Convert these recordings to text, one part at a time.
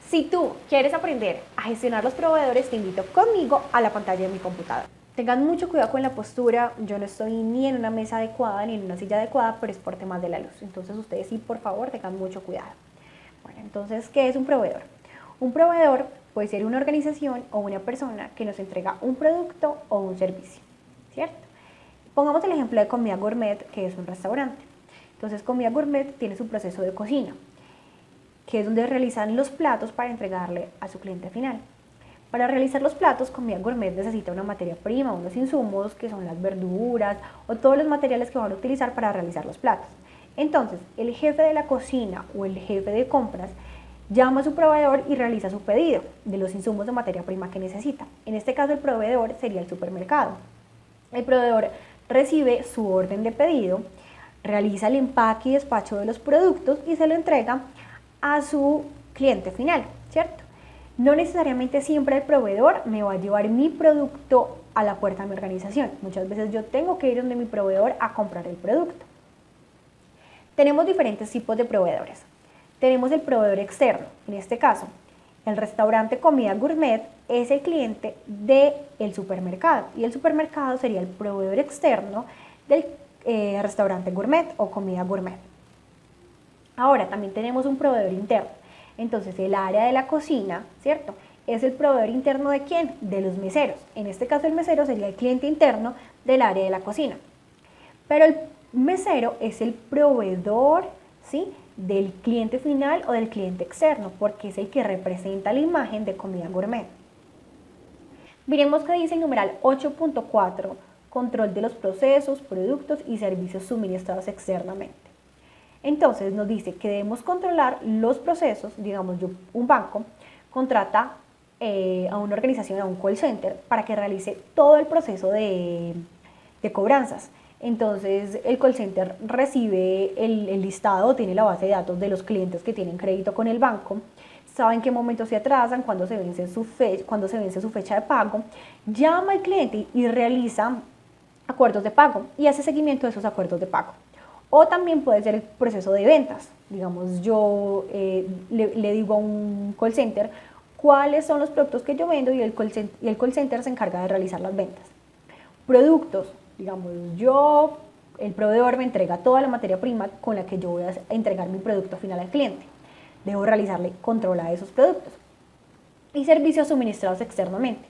Si tú quieres aprender a gestionar los proveedores, te invito conmigo a la pantalla de mi computadora. Tengan mucho cuidado con la postura, yo no estoy ni en una mesa adecuada ni en una silla adecuada, pero es por temas de la luz. Entonces ustedes sí, por favor, tengan mucho cuidado. Bueno, entonces, ¿qué es un proveedor? Un proveedor puede ser una organización o una persona que nos entrega un producto o un servicio, ¿cierto? Pongamos el ejemplo de Comida Gourmet, que es un restaurante. Entonces, Comida Gourmet tiene su proceso de cocina, que es donde realizan los platos para entregarle a su cliente final. Para realizar los platos, Comida Gourmet necesita una materia prima, unos insumos que son las verduras o todos los materiales que van a utilizar para realizar los platos. Entonces, el jefe de la cocina o el jefe de compras llama a su proveedor y realiza su pedido de los insumos de materia prima que necesita. En este caso, el proveedor sería el supermercado. El proveedor recibe su orden de pedido, realiza el empaque y despacho de los productos y se lo entrega a su cliente final, ¿cierto? No necesariamente siempre el proveedor me va a llevar mi producto a la puerta de mi organización. Muchas veces yo tengo que ir donde mi proveedor a comprar el producto. Tenemos diferentes tipos de proveedores. Tenemos el proveedor externo. En este caso, el restaurante Comida Gourmet es el cliente del supermercado y el supermercado sería el proveedor externo del restaurante gourmet o comida gourmet. Ahora, también tenemos un proveedor interno. Entonces, el área de la cocina, ¿cierto? Es el proveedor interno ¿de quién? De los meseros. En este caso, el mesero sería el cliente interno del área de la cocina. Pero el mesero es el proveedor, ¿sí?, del cliente final o del cliente externo, porque es el que representa la imagen de Comida Gourmet. Miremos qué dice el numeral 8.4, control de los procesos, productos y servicios suministrados externamente. Entonces nos dice que debemos controlar los procesos, digamos un banco contrata a una organización, a un call center, para que realice todo el proceso de cobranzas. Entonces el call center recibe el listado, tiene la base de datos de los clientes que tienen crédito con el banco, sabe en qué momento se atrasan, cuándo se vence su fecha de pago, llama al cliente y realiza acuerdos de pago y hace seguimiento de esos acuerdos de pago. O también puede ser el proceso de ventas. Digamos, yo le digo a un call center cuáles son los productos que yo vendo y el call center se encarga de realizar las ventas. Productos, digamos, el proveedor me entrega toda la materia prima con la que yo voy a entregar mi producto final al cliente. Debo realizarle control a esos productos. Y servicios suministrados externamente.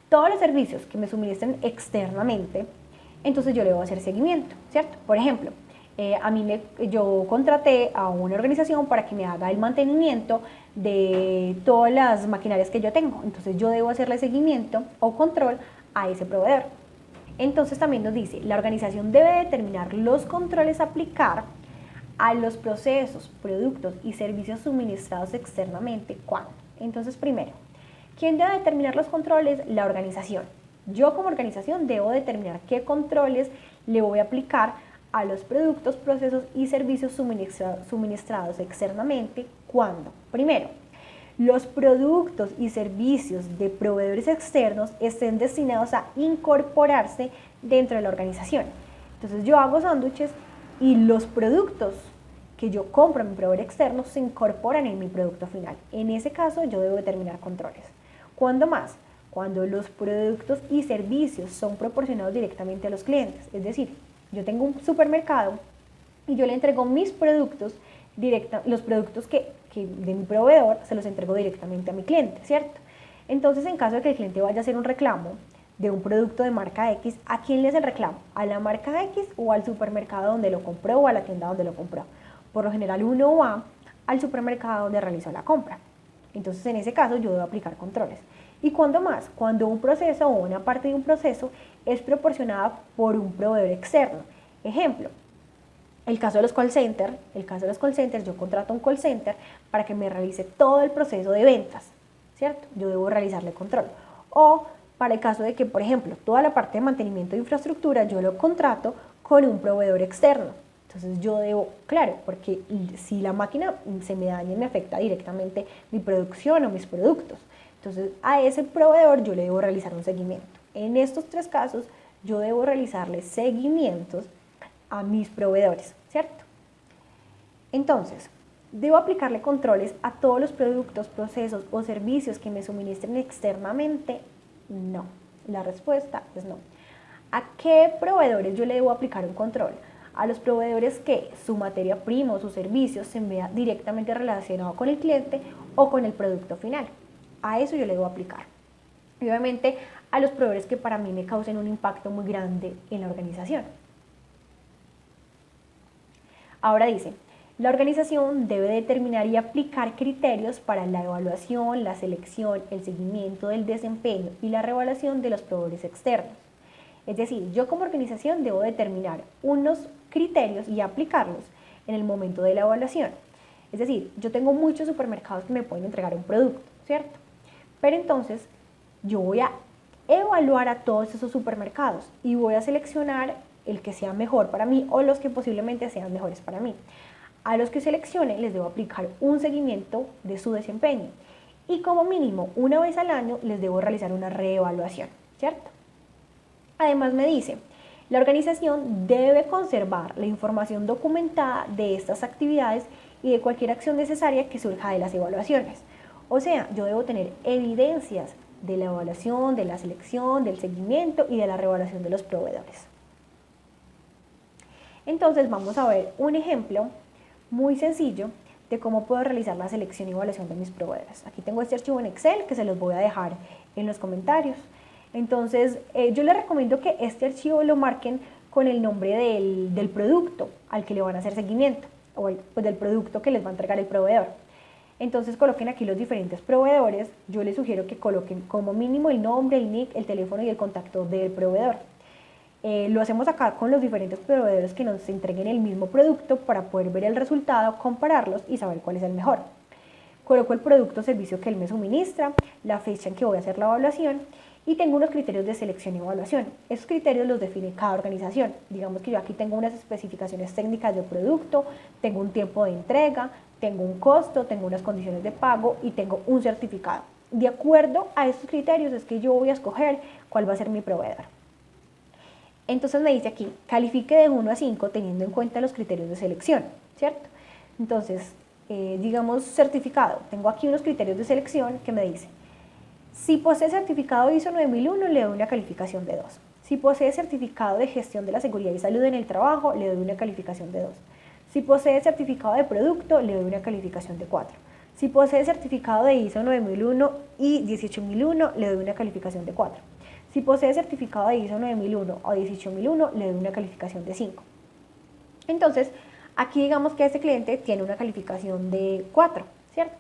Todos los servicios que me suministren externamente, entonces yo le voy a hacer seguimiento, ¿cierto? Por ejemplo, yo contraté a una organización para que me haga el mantenimiento de todas las maquinarias que yo tengo. Entonces yo debo hacerle seguimiento o control a ese proveedor. Entonces también nos dice, la organización debe determinar los controles a aplicar a los procesos, productos y servicios suministrados externamente. ¿Cuándo? Entonces, primero, ¿quién debe determinar los controles? La organización. Yo como organización debo determinar qué controles le voy a aplicar a los productos, procesos y servicios suministrados externamente. ¿Cuándo? Primero, los productos y servicios de proveedores externos estén destinados a incorporarse dentro de la organización. Entonces yo hago sándwiches y los productos que yo compro en mi proveedor externo se incorporan en mi producto final. En ese caso yo debo determinar controles. ¿Cuándo más? Cuando los productos y servicios son proporcionados directamente a los clientes. Es decir, yo tengo un supermercado y yo le entrego mis productos los productos que de mi proveedor se los entrego directamente a mi cliente, ¿cierto? Entonces, en caso de que el cliente vaya a hacer un reclamo de un producto de marca X, ¿a quién le hace el reclamo? ¿A la marca X o al supermercado donde lo compró o a la tienda donde lo compró? Por lo general uno va al supermercado donde realizó la compra. Entonces, en ese caso yo debo aplicar controles. ¿Y cuándo más? Cuando un proceso o una parte de un proceso es proporcionada por un proveedor externo. Ejemplo, el caso de los call centers, yo contrato un call center para que me realice todo el proceso de ventas, ¿cierto? Yo debo realizarle control. O para el caso de que, por ejemplo, toda la parte de mantenimiento de infraestructura yo lo contrato con un proveedor externo. Entonces yo debo, claro, porque si la máquina se me daña me afecta directamente mi producción o mis productos. Entonces a ese proveedor yo le debo realizar un seguimiento. En estos tres casos yo debo realizarle seguimientos a mis proveedores, ¿cierto? Entonces, ¿Debo aplicarle controles a todos los productos, procesos o servicios que me suministren externamente? No. La respuesta es no. ¿A qué proveedores yo le debo aplicar un control? A los proveedores que su materia prima o sus servicios se vea directamente relacionado con el cliente o con el producto final. A eso yo le debo aplicar. Y obviamente a los proveedores que para mí me causen un impacto muy grande en la organización. Ahora dice, la organización debe determinar y aplicar criterios para la evaluación, la selección, el seguimiento del desempeño y la revaluación de los proveedores externos. Es decir, yo como organización debo determinar unos criterios y aplicarlos en el momento de la evaluación. Es decir, yo tengo muchos supermercados que me pueden entregar un producto, ¿cierto? Pero entonces yo voy a evaluar a todos esos supermercados y voy a seleccionar el que sea mejor para mí o los que posiblemente sean mejores para mí. A los que seleccione les debo aplicar un seguimiento de su desempeño y como mínimo una vez al año les debo realizar una reevaluación, ¿cierto? Además me dice, la organización debe conservar la información documentada de estas actividades y de cualquier acción necesaria que surja de las evaluaciones. O sea, yo debo tener evidencias de la evaluación, de la selección, del seguimiento y de la reevaluación de los proveedores. Entonces vamos a ver un ejemplo muy sencillo de cómo puedo realizar la selección y evaluación de mis proveedores. Aquí tengo este archivo en Excel que se los voy a dejar en los comentarios. Entonces, yo les recomiendo que este archivo lo marquen con el nombre del producto al que le van a hacer seguimiento o pues del producto que les va a entregar el proveedor. Entonces, coloquen aquí los diferentes proveedores. Yo les sugiero que coloquen como mínimo el nombre, el nick, el teléfono y el contacto del proveedor. Lo hacemos acá con los diferentes proveedores que nos entreguen el mismo producto para poder ver el resultado, compararlos y saber cuál es el mejor. Coloco el producto o servicio que él me suministra, la fecha en que voy a hacer la evaluación y tengo unos criterios de selección y evaluación. Esos criterios los define cada organización. Digamos que yo aquí tengo unas especificaciones técnicas del producto, tengo un tiempo de entrega, tengo un costo, tengo unas condiciones de pago y tengo un certificado. De acuerdo a estos criterios es que yo voy a escoger cuál va a ser mi proveedor. Entonces me dice aquí, califique de 1 a 5 teniendo en cuenta los criterios de selección, ¿cierto? Entonces, digamos certificado, tengo aquí unos criterios de selección que me dice, si posee certificado ISO 9001 le doy una calificación de 2. Si posee certificado de gestión de la seguridad y salud en el trabajo, le doy una calificación de 2. Si posee certificado de producto, le doy una calificación de 4. Si posee certificado de ISO 9001 y 18001, le doy una calificación de 4. Si posee certificado de ISO 9001 o 18001, le doy una calificación de 5. Entonces, aquí digamos que este cliente tiene una calificación de 4, ¿cierto?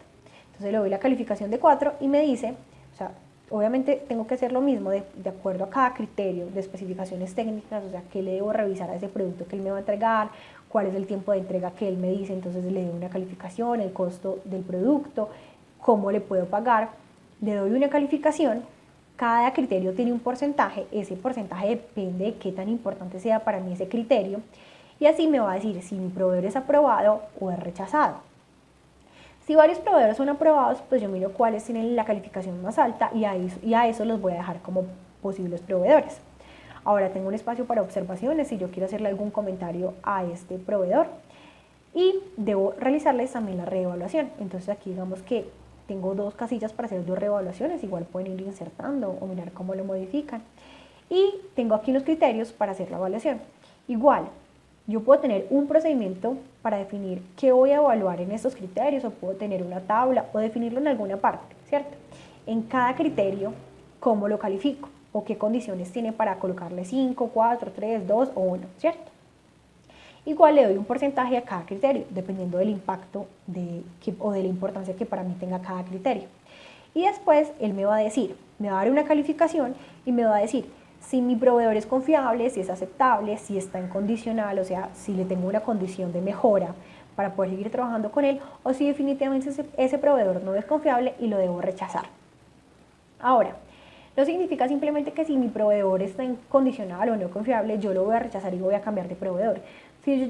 Entonces le doy la calificación de 4 y me dice, o sea, obviamente tengo que hacer lo mismo de acuerdo a cada criterio de especificaciones técnicas, o sea, qué le debo revisar a ese producto que él me va a entregar, cuál es el tiempo de entrega que él me dice, entonces le doy una calificación, el costo del producto, cómo le puedo pagar, le doy una calificación. Cada criterio tiene un porcentaje, ese porcentaje depende de qué tan importante sea para mí ese criterio y así me va a decir si mi proveedor es aprobado o es rechazado. Si varios proveedores son aprobados, pues yo miro cuáles tienen la calificación más alta y a eso los voy a dejar como posibles proveedores. Ahora tengo un espacio para observaciones si yo quiero hacerle algún comentario a este proveedor y debo realizarles también la reevaluación. Entonces aquí digamos que tengo 2 casillas para hacer 2 reevaluaciones, igual pueden ir insertando o mirar cómo lo modifican. Y tengo aquí unos criterios para hacer la evaluación. Igual, yo puedo tener un procedimiento para definir qué voy a evaluar en estos criterios o puedo tener una tabla o definirlo en alguna parte, ¿cierto? En cada criterio, cómo lo califico o qué condiciones tiene para colocarle 5, 4, 3, 2 o 1, ¿cierto? Igual le doy un porcentaje a cada criterio, dependiendo del impacto o de la importancia que para mí tenga cada criterio. Y después él me va a decir, me va a dar una calificación y me va a decir si mi proveedor es confiable, si es aceptable, si está en condicional, o sea, si le tengo una condición de mejora para poder seguir trabajando con él, o si definitivamente ese proveedor no es confiable y lo debo rechazar. Ahora, no significa simplemente que si mi proveedor está en condicional o no confiable, yo lo voy a rechazar y voy a cambiar de proveedor.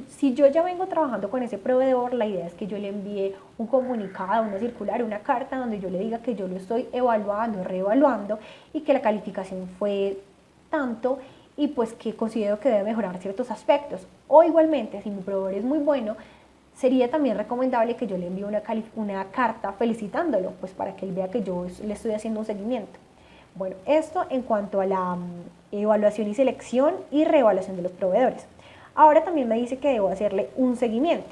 Si yo ya vengo trabajando con ese proveedor, la idea es que yo le envíe un comunicado, una circular, una carta donde yo le diga que yo lo estoy evaluando, reevaluando y que la calificación fue tanto y pues que considero que debe mejorar ciertos aspectos. O igualmente, si mi proveedor es muy bueno, Sería también recomendable que yo le envíe una carta felicitándolo, pues para que él vea que yo le estoy haciendo un seguimiento. Bueno, esto en cuanto a la evaluación y selección y reevaluación de los proveedores. Ahora también me dice que debo hacerle un seguimiento.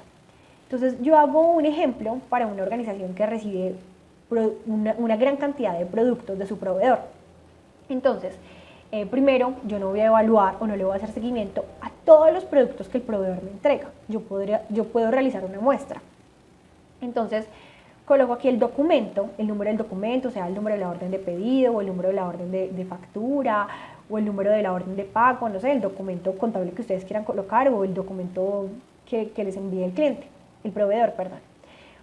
Entonces yo hago un ejemplo para una organización que recibe una gran cantidad de productos de su proveedor. Entonces, primero yo no voy a evaluar o no le voy a hacer seguimiento a todos los productos que el proveedor me entrega. Yo puedo realizar una muestra. Entonces, coloco aquí el documento, el número del documento, o sea, el número de la orden de pedido o el número de la orden de factura o el número de la orden de pago, no sé, el documento contable que ustedes quieran colocar o el documento que les envíe el cliente, el proveedor, perdón.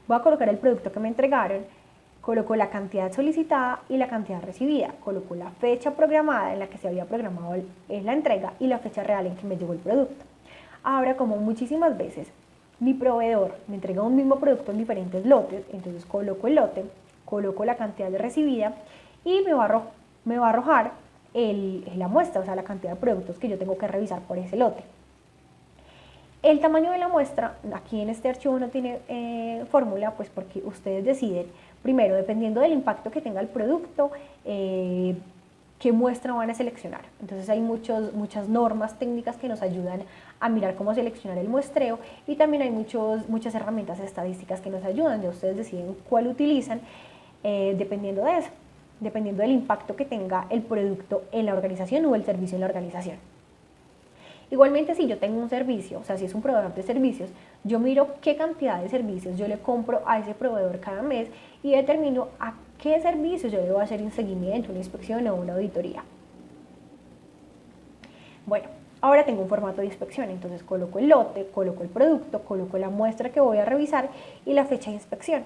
Voy a colocar el producto que me entregaron, coloco la cantidad solicitada y la cantidad recibida, coloco la fecha programada en la que se había programado la entrega y la fecha real en que me llegó el producto. Ahora, como muchísimas veces mi proveedor me entrega un mismo producto en diferentes lotes, entonces coloco el lote, coloco la cantidad de recibida y me va a arrojar la muestra, o sea, la cantidad de productos que yo tengo que revisar por ese lote. El tamaño de la muestra, aquí en este archivo no tiene fórmula, pues porque ustedes deciden, primero, dependiendo del impacto que tenga el producto, qué muestra van a seleccionar. Entonces hay muchas normas técnicas que nos ayudan a mirar cómo seleccionar el muestreo y también hay muchas herramientas estadísticas que nos ayudan. Ya ustedes deciden cuál utilizan dependiendo de eso, dependiendo del impacto que tenga el producto en la organización o el servicio en la organización. Igualmente, si yo tengo un servicio, o sea, si es un proveedor de servicios, yo miro qué cantidad de servicios yo le compro a ese proveedor cada mes y determino a qué servicios yo debo hacer un seguimiento, una inspección o una auditoría. Bueno, ahora tengo un formato de inspección, entonces coloco el lote, coloco el producto, coloco la muestra que voy a revisar y la fecha de inspección.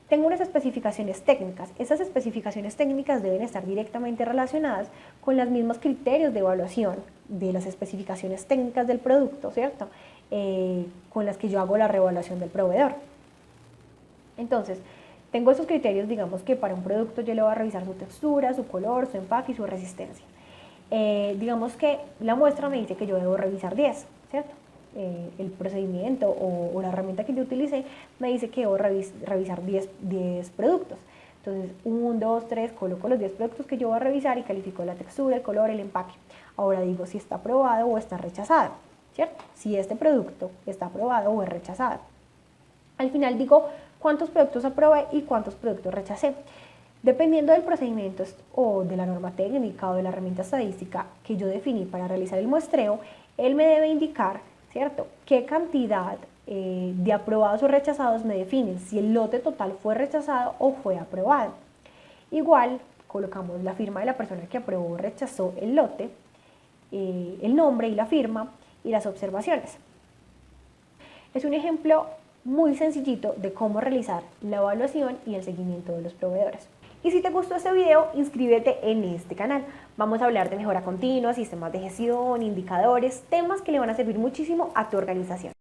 Tengo unas especificaciones técnicas. Esas especificaciones técnicas deben estar directamente relacionadas con los mismos criterios de evaluación de las especificaciones técnicas del producto, ¿cierto? Con las que yo hago la reevaluación del proveedor. Entonces, tengo esos criterios, digamos que para un producto yo le voy a revisar su textura, su color, su empaque y su resistencia. Digamos que la muestra me dice que yo debo revisar 10, ¿cierto? El procedimiento o la herramienta que yo utilicé me dice que debo revisar 10 productos. Entonces, 1, 2, 3, coloco los 10 productos que yo voy a revisar y califico la textura, el color, el empaque. Ahora digo si está aprobado o está rechazado, ¿cierto? Si este producto está aprobado o es rechazado. Al final digo cuántos productos aprobé y cuántos productos rechacé. Dependiendo del procedimiento o de la norma técnica o de la herramienta estadística que yo definí para realizar el muestreo, él me debe indicar, ¿cierto?, qué cantidad de aprobados o rechazados me definen si el lote total fue rechazado o fue aprobado. Igual colocamos la firma de la persona que aprobó o rechazó el lote, el nombre y la firma y las observaciones. Es un ejemplo muy sencillito de cómo realizar la evaluación y el seguimiento de los proveedores. Y si te gustó este video, inscríbete en este canal. Vamos a hablar de mejora continua, sistemas de gestión, indicadores, temas que le van a servir muchísimo a tu organización.